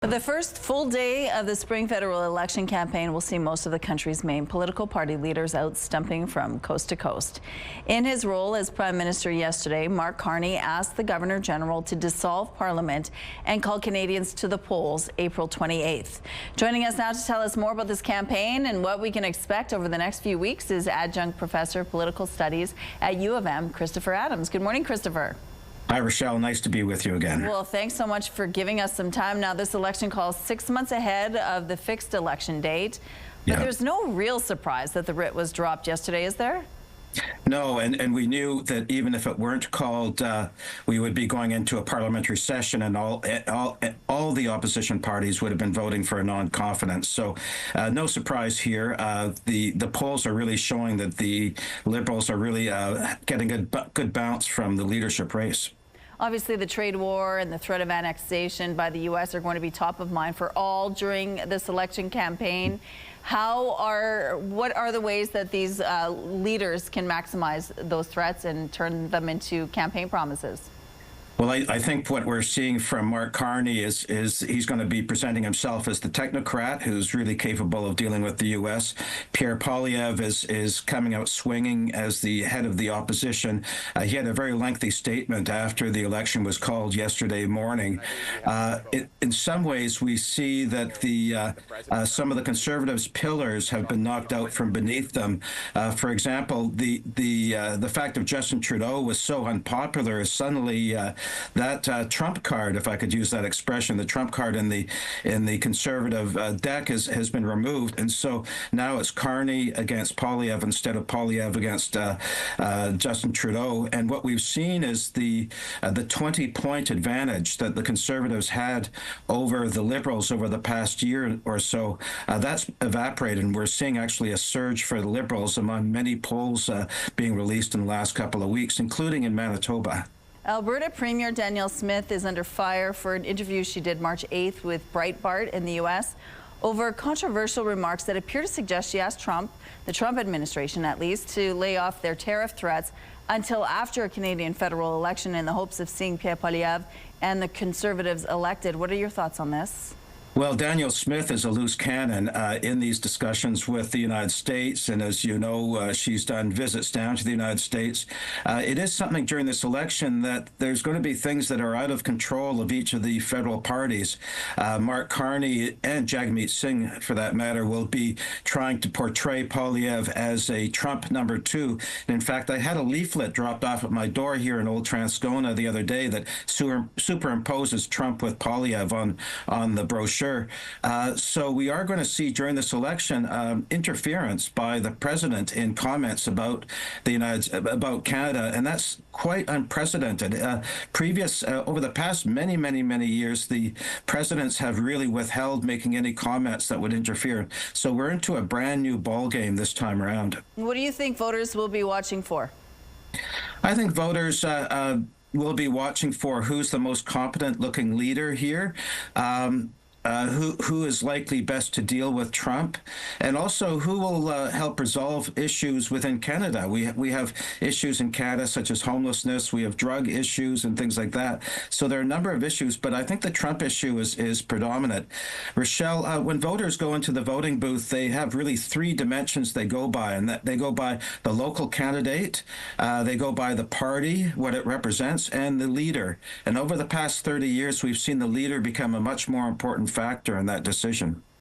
For the first full day of the spring federal election campaign, we'll see most of the country's main political party leaders out stumping from coast to coast. In his role as Prime Minister yesterday, Mark Carney asked the Governor General to dissolve Parliament and call Canadians to the polls April 28th. Joining us now to tell us more about this campaign and what we can expect over the next few weeks is Adjunct Professor of Political Studies at U of M, Christopher Adams. Good morning, Christopher. Hi, Rochelle. Nice to be with you again. Well, thanks so much for giving us some time. Now, this election call is 6 months ahead of the fixed election date, but there's no real surprise that the writ was dropped yesterday, is there? No, and we knew that even if it weren't called, we would be going into a parliamentary session, and all the opposition parties would have been voting for a non-confidence. So, no surprise here. The polls are really showing that the Liberals are really getting a good bounce from the leadership race. Obviously, the trade war and the threat of annexation by the U.S. are going to be top of mind for all during this election campaign. What are the ways that these leaders can maximize those threats and turn them into campaign promises? Well, I think what we're seeing from Mark Carney is he's going to be presenting himself as the technocrat who's really capable of dealing with the U.S. Pierre Poilievre is coming out swinging as the head of the opposition. He had a very lengthy statement after the election was called yesterday morning. In some ways, we see that some of the Conservatives' pillars have been knocked out from beneath them. For example, the fact that Justin Trudeau was so unpopular is suddenly that trump card, if I could use that expression, the trump card in the Conservative deck has been removed, and so now it's Carney against Poilievre instead of Poilievre against Justin Trudeau. And what we've seen is the 20-point advantage that the Conservatives had over the Liberals over the past year or so. That's evaporated, and we're seeing actually a surge for the Liberals among many polls being released in the last couple of weeks, including in Manitoba. Alberta Premier Danielle Smith is under fire for an interview she did March 8th with Breitbart in the U.S. over controversial remarks that appear to suggest she asked Trump, the Trump administration at least, to lay off their tariff threats until after a Canadian federal election in the hopes of seeing Pierre Poilievre and the Conservatives elected. What are your thoughts on this? Well, Danielle Smith is a loose cannon in these discussions with the United States, and as you know, she's done visits down to the United States. It is something during this election that there's going to be things that are out of control of each of the federal parties. Mark Carney and Jagmeet Singh, for that matter, will be trying to portray Poilievre as a Trump number two. And in fact, I had a leaflet dropped off at my door here in Old Transcona the other day that superimposes Trump with Poilievre on the brochure. So we are going to see during this election interference by the president in comments about about Canada, and that's quite unprecedented. Over the past many years, the presidents have really withheld making any comments that would interfere. So we're into a brand new ball game this time around. What do you think voters will be watching for? I think voters will be watching for who's the most competent-looking leader here. Who is likely best to deal with Trump, and also who will help resolve issues within Canada. We have issues in Canada such as homelessness, we have drug issues and things like that. So there are a number of issues, but I think the Trump issue is predominant. Rochelle, when voters go into the voting booth, they have really three dimensions they go by, and that they go by the local candidate, they go by the party, what it represents, and the leader. And over the past 30 years, we've seen the leader become a much more important factor in that decision.